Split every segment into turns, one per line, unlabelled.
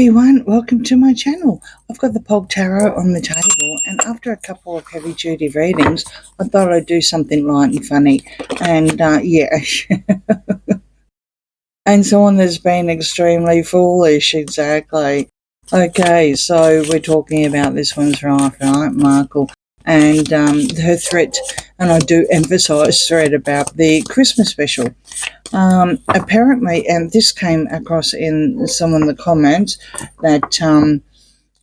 everyone, welcome to my channel. I've got the Pog Tarot on the table, and after a couple of heavy duty readings I thought I'd do something light and funny, and and someone that's been extremely foolish. Exactly. Okay, so we're talking about this one's right, Markle, and her threat, and I do emphasise threat about the Christmas special. Apparently, and this came across in some of the comments, that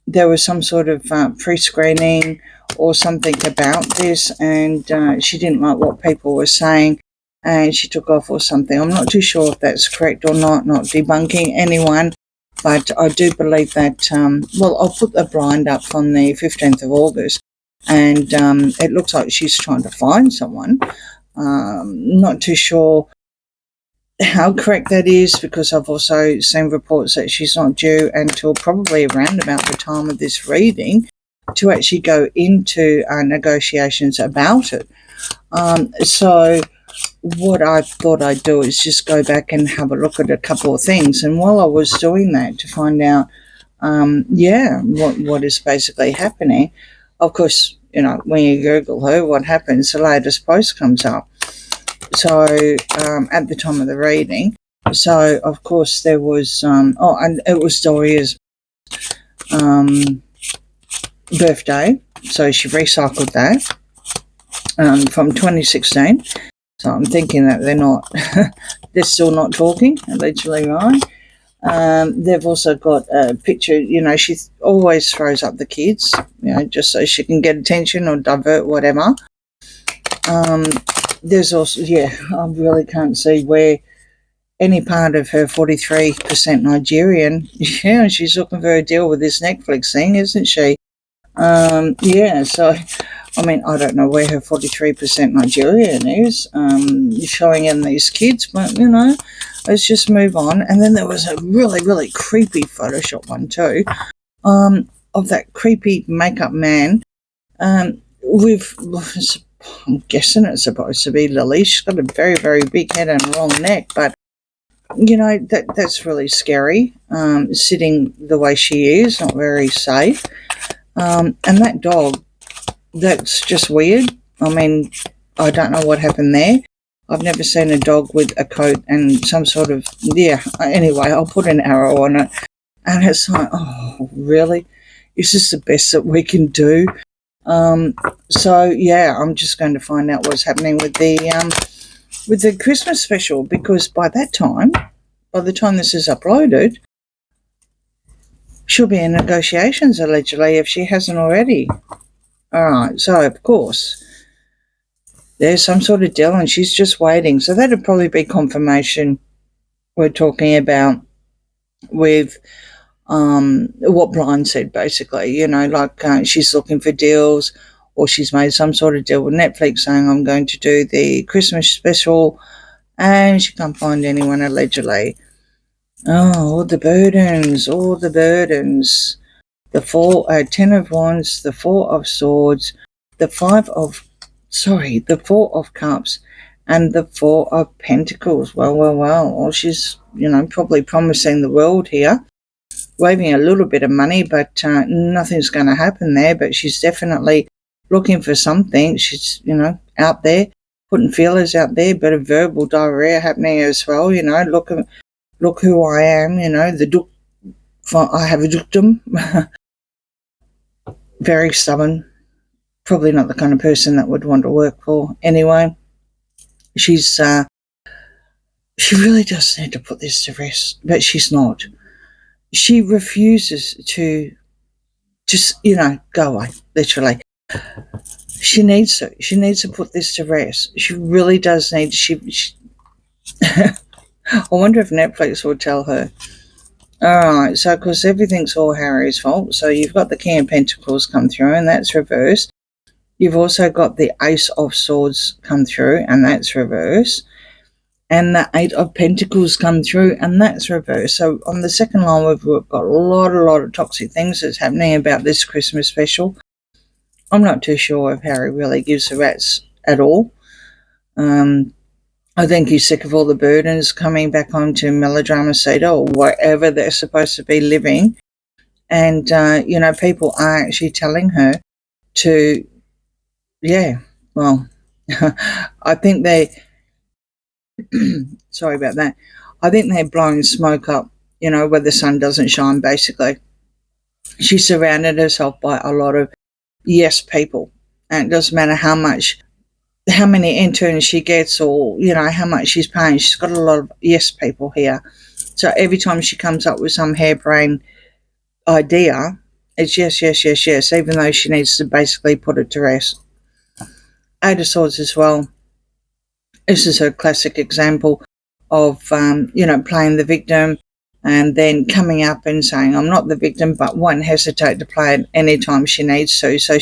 there was some sort of pre-screening or something about this, and she didn't like what people were saying, and she took off or something. I'm not too sure if that's correct or not debunking anyone, but I do believe that, well, I'll put the blind up from the 15th of August, and it looks like she's trying to find someone. Not too sure how correct that is, because I've also seen reports that she's not due until probably around about the time of this reading to actually go into negotiations about it. So what I thought I'd do is just go back and have a look at a couple of things, and while I was doing that to find out what is basically happening, of course, you know, when you Google her, what happens, the latest post comes up. So at the time of the reading, so of course there was and it was Doria's birthday, so she recycled that from 2016. So I'm thinking that they're still not talking, allegedly, right? They've also got a picture, you know, she always throws up the kids, you know, just so she can get attention or divert whatever. There's also, I really can't see where any part of her 43% Nigerian, she's looking for a deal with this Netflix thing, isn't she? So, I mean, I don't know where her 43% Nigerian is, showing in these kids, but, you know, let's just move on. And then there was a really, really creepy Photoshop one too, of that creepy makeup man, with, I'm guessing it's supposed to be Lily. She's got a very, very big head and a long neck, but, you know, that's really scary, sitting the way she is, not very safe. And that dog, that's just weird. I mean, I don't know what happened there. I've never seen a dog with a coat and some sort of, anyway, I'll put an arrow on it. And it's like, oh, really? Is this the best that we can do? So I'm just going to find out what's happening with the Christmas special, because by the time this is uploaded, she'll be in negotiations, allegedly, if she hasn't already. Alright, so of course there's some sort of deal and she's just waiting. So that'd probably be confirmation we're talking about with what Brian said, basically, you know, like she's looking for deals, or she's made some sort of deal with Netflix saying, I'm going to do the Christmas special, and she can't find anyone, allegedly. Oh, all the burdens. The 10 of Wands, the 4 of Swords, the 4 of Cups, and the 4 of Pentacles. Well, she's, you know, probably promising the world here, waving a little bit of money, but nothing's going to happen there. But she's definitely looking for something. She's, you know, out there, putting feelers out there, bit of verbal diarrhea happening as well, you know, look who I am, you know, I have a dukedom. Very stubborn, probably not the kind of person that would want to work for. Anyway, she really does need to put this to rest, but she's not. She refuses to just, you know, go away, literally. She needs to put this to rest. She really does need to. I wonder if Netflix will tell her. Alright, so because everything's all Harry's fault, so you've got the King of Pentacles come through, and that's reversed. You've also got the Ace of Swords come through, and that's reversed. And the 8 of Pentacles come through, and that's reversed. So on the second line, we've got a lot of toxic things that's happening about this Christmas special. I'm not too sure if Harry really gives a rat's at all. I think he's sick of all the burdens coming back onto melodrama Cedar, or wherever they're supposed to be living. And, people are actually telling her to, I think sorry about that. I think they're blowing smoke up, where the sun doesn't shine, basically. She surrounded herself by a lot of yes people. And it doesn't matter how many interns she gets, or, how much she's paying. She's got a lot of yes people here. So every time she comes up with some harebrained idea, it's yes, yes, yes, yes, even though she needs to basically put it to rest. Eight of Swords as well. This is a classic example of, playing the victim and then coming up and saying, I'm not the victim, but won't hesitate to play it anytime she needs to. So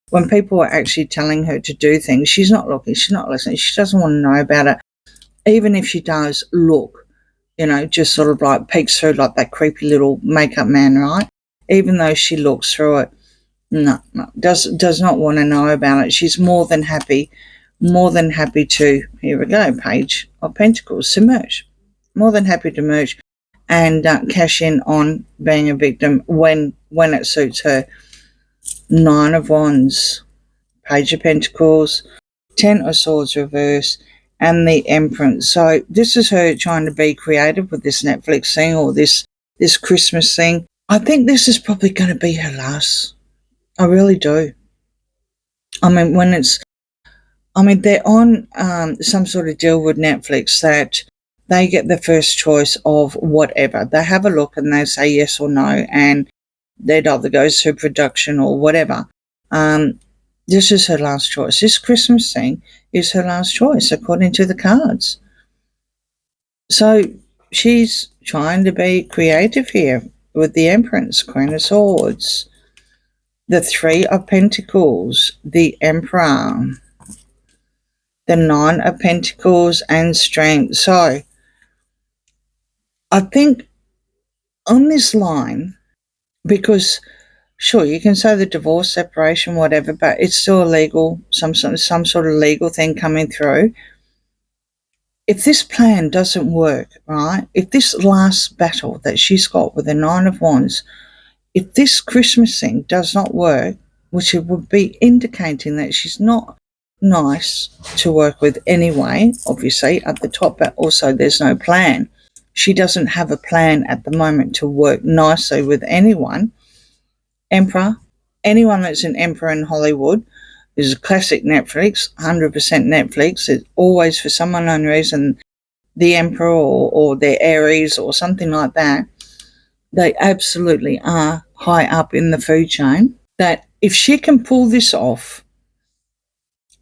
when people are actually telling her to do things, she's not looking, she's not listening, she doesn't want to know about it. Even if she does look, just sort of like peeks through like that creepy little makeup man, right? Even though she looks through it, no, does not want to know about it. She's more than happy to, here we go, Page of Pentacles, submerge. More than happy to merge and cash in on being a victim when it suits her. Nine of Wands, Page of Pentacles, Ten of Swords reverse, and the Empress. So this is her trying to be creative with this Netflix thing or this Christmas thing. I think this is probably going to be her last. I really do. I mean, they're on some sort of deal with Netflix that they get the first choice of whatever. They have a look and they say yes or no, and that either goes through production or whatever. This is her last choice. This Christmas thing is her last choice, according to the cards. So she's trying to be creative here with the Empress, Queen of Swords, the Three of Pentacles, the Emperor, the Nine of Pentacles, and Strength. So I think on this line, because sure, you can say the divorce, separation, whatever, but it's still illegal, some sort of legal thing coming through. If this plan doesn't work, right, if this last battle that she's got with the Nine of Wands, if this Christmas thing does not work, which it would be indicating that she's not nice to work with anyway, obviously, at the top, but also there's no plan. She doesn't have a plan at the moment to work nicely with anyone. Emperor, anyone that's an emperor in Hollywood is a classic Netflix, 100% Netflix. It's always, for some unknown reason, the emperor or their Aries or something like that. They absolutely are high up in the food chain. That if she can pull this off,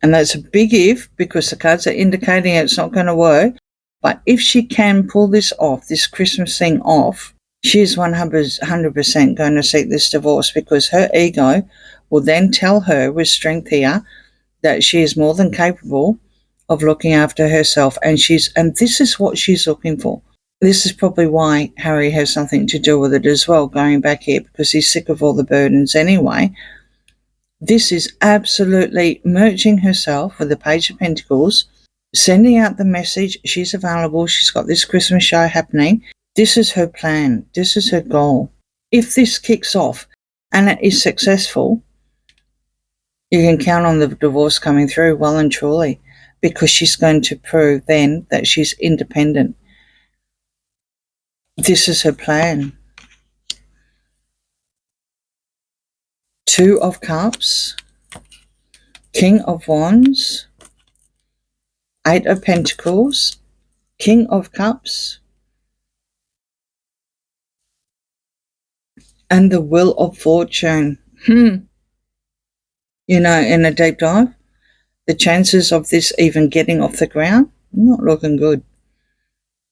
and that's a big if because the cards are indicating it's not going to work, but if she can pull this off, this Christmas thing off, she's 100% going to seek this divorce, because her ego will then tell her with Strength here that she is more than capable of looking after herself, and this is what she's looking for. This is probably why Harry has something to do with it as well, going back here, because he's sick of all the burdens anyway. This is absolutely merging herself with the Page of Pentacles, sending out the message, she's available, she's got this Christmas show happening. This is her plan. This is her goal. If this kicks off and it is successful, you can count on the divorce coming through well and truly, because she's going to prove then that she's independent. This is her plan. Two of Cups, King of Wands, Eight of Pentacles, King of Cups, and the Wheel of Fortune. In a deep dive, the chances of this even getting off the ground, not looking good.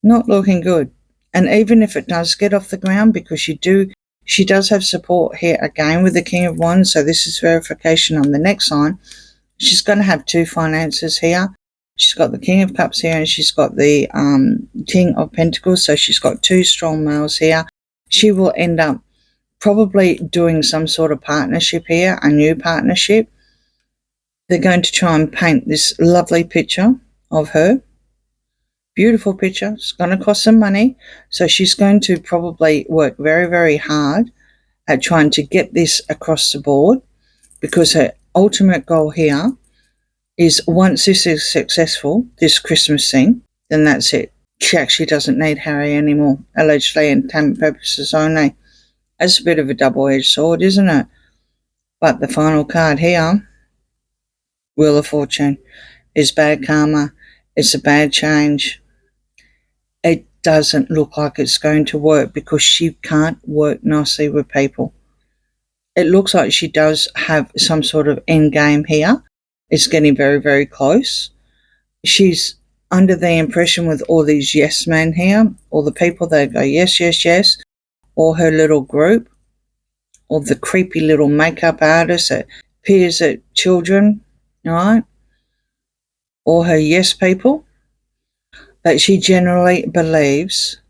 Not looking good. And even if it does get off the ground, because she does have support here again with the King of Wands, so this is verification on the next line. She's going to have two finances here. She's got the King of Cups here, and she's got the King of Pentacles, so she's got two strong males here. She will end up probably doing some sort of partnership here, a new partnership. They're going to try and paint this lovely picture of her. Beautiful picture. It's going to cost some money, so she's going to probably work very, very hard at trying to get this across the board, because her ultimate goal here is, once this is successful, this Christmas thing, then that's it. She actually doesn't need Harry anymore, allegedly, entertainment purposes only. That's a bit of a double-edged sword, isn't it? But the final card here, Wheel of Fortune, is bad karma. It's a bad change. It doesn't look like it's going to work because she can't work nicely with people. It looks like she does have some sort of end game here. It's getting very, very close. She's under the impression with all these yes men here, all the people that go yes, yes, yes, or her little group, or the creepy little makeup artist that peers at children, right? Or her yes people, that she generally believes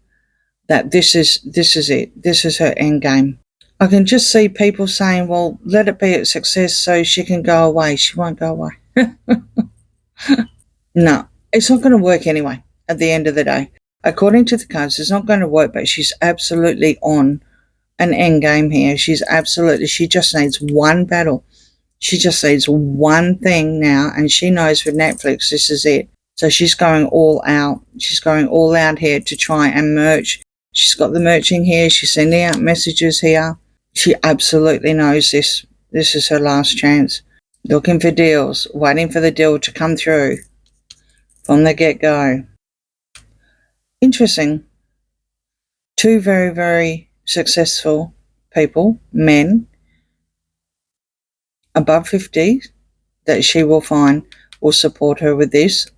that this is it. This is her end game. I can just see people saying, well, let it be a success so she can go away. She won't go away. No, it's not going to work anyway at the end of the day. According to the cards, it's not going to work, but she's absolutely on an end game here. She just needs one battle. She just needs one thing now, and she knows with Netflix, this is it. So she's going all out. She's going all out here to try and merch. She's got the merching here. She's sending out messages here. She absolutely knows this. This is her last chance. Looking for deals, waiting for the deal to come through from the get-go. Interesting. Two very, very successful people, men, above 50, that she will find will support her with this,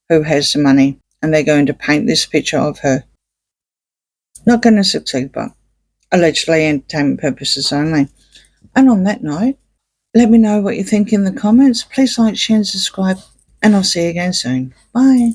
who has the money, and they're going to paint this picture of her. Not going to succeed, but allegedly entertainment purposes only. And on that note, let me know what you think in the comments. Please like, share and subscribe, and I'll see you again soon. Bye.